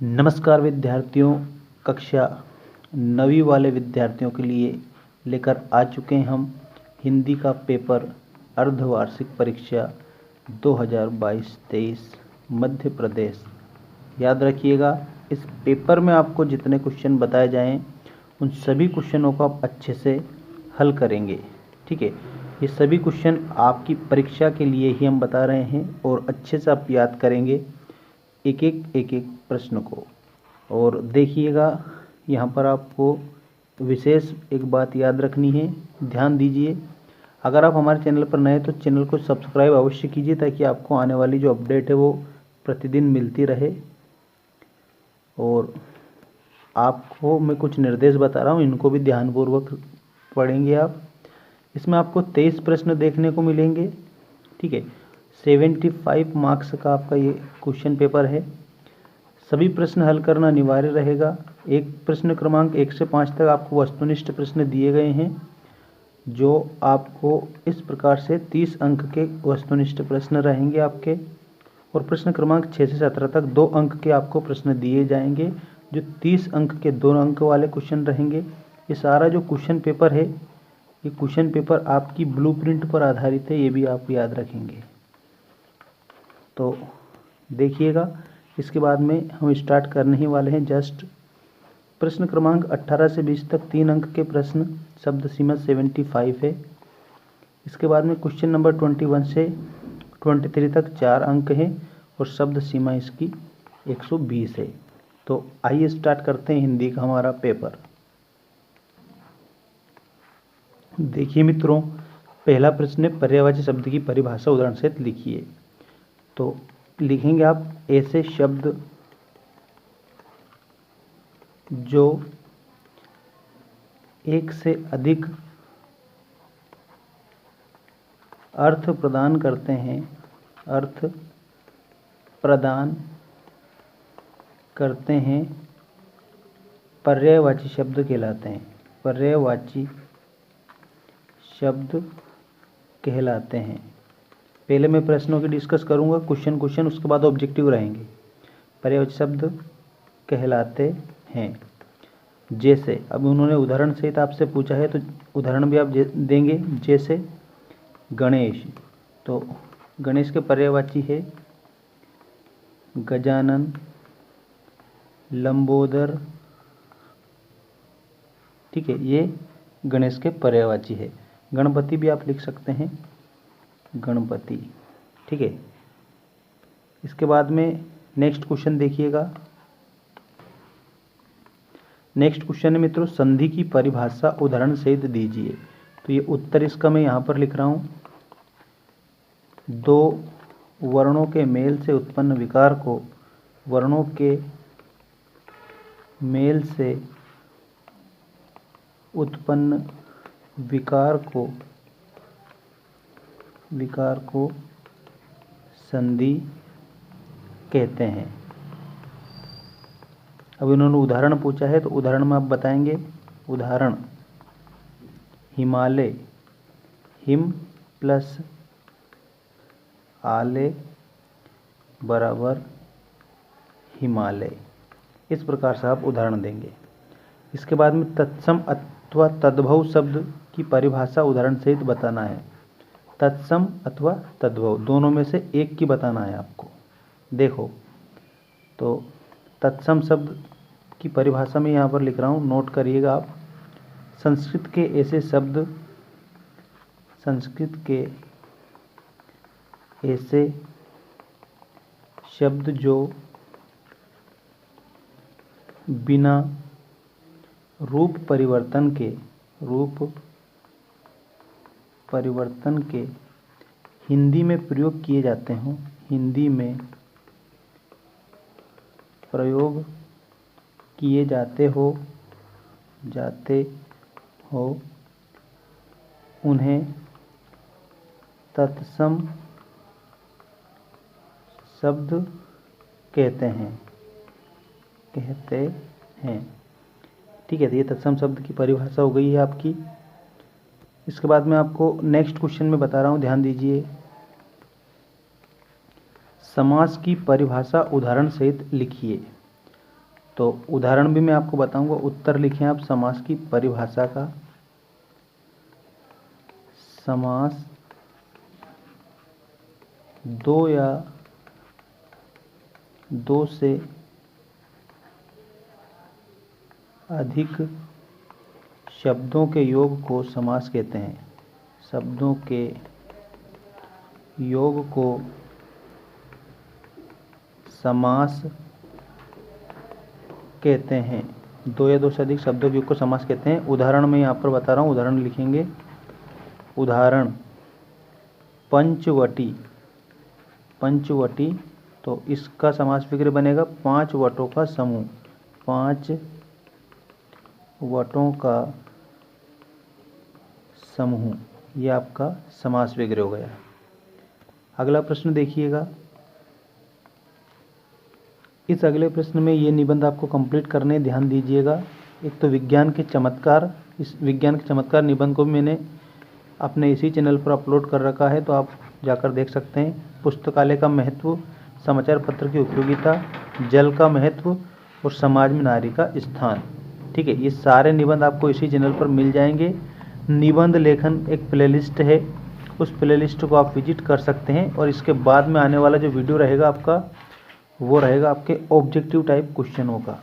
नमस्कार विद्यार्थियों, कक्षा 9वीं वाले विद्यार्थियों के लिए लेकर आ चुके हैं हम हिंदी का पेपर अर्धवार्षिक परीक्षा 2022-23 मध्य प्रदेश। याद रखिएगा, इस पेपर में आपको जितने क्वेश्चन बताए जाएं उन सभी क्वेश्चनों को आप अच्छे से हल करेंगे। ठीक है, ये सभी क्वेश्चन आपकी परीक्षा के लिए ही हम बता रहे हैं और अच्छे से आप याद करेंगे एक एक प्रश्न को। और देखिएगा, यहाँ पर आपको विशेष एक बात याद रखनी है, ध्यान दीजिए। अगर आप हमारे चैनल पर नए हैं तो चैनल को सब्सक्राइब अवश्य कीजिए ताकि आपको आने वाली जो अपडेट है वो प्रतिदिन मिलती रहे। और आपको मैं कुछ निर्देश बता रहा हूँ, इनको भी ध्यानपूर्वक पढ़ेंगे आप। इसमें आपको 23 प्रश्न देखने को मिलेंगे। ठीक है, 75 मार्क्स का आपका ये क्वेश्चन पेपर है। सभी प्रश्न हल करना अनिवार्य रहेगा। एक प्रश्न क्रमांक 1 से 5 तक आपको वस्तुनिष्ठ प्रश्न दिए गए हैं, जो आपको इस प्रकार से 30 अंक के वस्तुनिष्ठ प्रश्न रहेंगे आपके। और प्रश्न क्रमांक 6 से 17 तक 2 अंक के आपको प्रश्न दिए जाएंगे, जो 30 अंक के 2 अंक वाले क्वेश्चन रहेंगे। ये सारा जो क्वेश्चन पेपर है, ये क्वेश्चन पेपर आपकी ब्लूप्रिंट पर आधारित है, ये भी आप याद रखेंगे। तो देखिएगा, इसके बाद में हम स्टार्ट करने ही वाले हैं जस्ट। प्रश्न क्रमांक 18 से 20 तक 3 अंक के प्रश्न, शब्द सीमा 75 है। इसके बाद में क्वेश्चन नंबर 21 से 23 तक 4 अंक हैं और शब्द सीमा इसकी 120 है। तो आइए स्टार्ट करते हैं हिंदी का हमारा पेपर। देखिए मित्रों, पहला प्रश्न है, पर्यायवाची शब्द की परिभाषा उदाहरण सहित लिखिए। तो लिखेंगे आप, ऐसे शब्द जो एक से अधिक अर्थ प्रदान करते हैं, अर्थ प्रदान करते हैं, पर्यायवाची शब्द कहलाते हैं। पर्यायवाची शब्द कहलाते हैं। पहले मैं प्रश्नों की डिस्कस करूंगा, क्वेश्चन, उसके बाद ऑब्जेक्टिव रहेंगे। पर्यायवाची शब्द कहलाते हैं। जैसे अब उन्होंने उदाहरण सहित आपसे पूछा है, तो उदाहरण भी आप देंगे। जैसे गणेश, तो गणेश के पर्यायवाची है गजानन, लंबोदर। ठीक है, ये गणेश के पर्यायवाची है। गणपति भी आप लिख सकते हैं, गणपति। ठीक है, इसके बाद में नेक्स्ट क्वेश्चन देखिएगा। नेक्स्ट क्वेश्चन है मित्रों, संधि की परिभाषा उदाहरण सहित दीजिए। तो ये उत्तर इसका मैं यहाँ पर लिख रहा हूँ। 2 वर्णों के मेल से उत्पन्न विकार को, वर्णों के मेल से उत्पन्न विकार को संधि कहते हैं। अब इन्होंने उदाहरण पूछा है, तो उदाहरण में आप बताएंगे। उदाहरण, हिमालय, हिम प्लस आले बराबर हिमालय। इस प्रकार से आप उदाहरण देंगे। इसके बाद में तत्सम अथवा तद्भव शब्द की परिभाषा उदाहरण सहित बताना है। तत्सम अथवा तद्भव दोनों में से एक की बताना है आपको। देखो, तो तत्सम शब्द की परिभाषा में यहाँ पर लिख रहा हूँ, नोट करिएगा आप। संस्कृत के ऐसे शब्द जो बिना रूप परिवर्तन के हिंदी में प्रयोग किए जाते हों, हिंदी में प्रयोग किए जाते हो उन्हें तत्सम शब्द कहते हैं। ठीक है, तो ये तत्सम शब्द की परिभाषा हो गई है आपकी। इसके बाद में आपको नेक्स्ट क्वेश्चन में बता रहा हूँ, ध्यान दीजिए। समास की परिभाषा उदाहरण सहित लिखिए। तो उदाहरण भी मैं आपको बताऊंगा। उत्तर लिखें आप समास की परिभाषा का। समास दो या दो से अधिक शब्दों के योग को समास कहते हैं। शब्दों के योग को समास कहते हैं। दो या दो से अधिक शब्दों के योग को समास कहते हैं। उदाहरण मैं यहाँ पर बता रहा हूँ, उदाहरण लिखेंगे। उदाहरण पंचवटी। पंचवटी, तो इसका समास विग्रह बनेगा 5 वटों का समूह। 5 वटों का समूह, ये आपका समास विग्रह हो गया। अगला प्रश्न देखिएगा। इस अगले प्रश्न में ये निबंध आपको कंप्लीट करने, ध्यान दीजिएगा। एक तो विज्ञान के चमत्कार, इस विज्ञान के चमत्कार निबंध को भी मैंने अपने इसी चैनल पर अपलोड कर रखा है, तो आप जाकर देख सकते हैं। पुस्तकालय का महत्व, समाचार पत्र की उपयोगिता, जल का महत्व और समाज में नारी का स्थान। ठीक है, ये सारे निबंध आपको इसी चैनल पर मिल जाएंगे। निबंध लेखन एक प्लेलिस्ट है, उस प्लेलिस्ट को आप विजिट कर सकते हैं। और इसके बाद में आने वाला जो वीडियो रहेगा आपका, वो रहेगा आपके ऑब्जेक्टिव टाइप क्वेश्चनों का।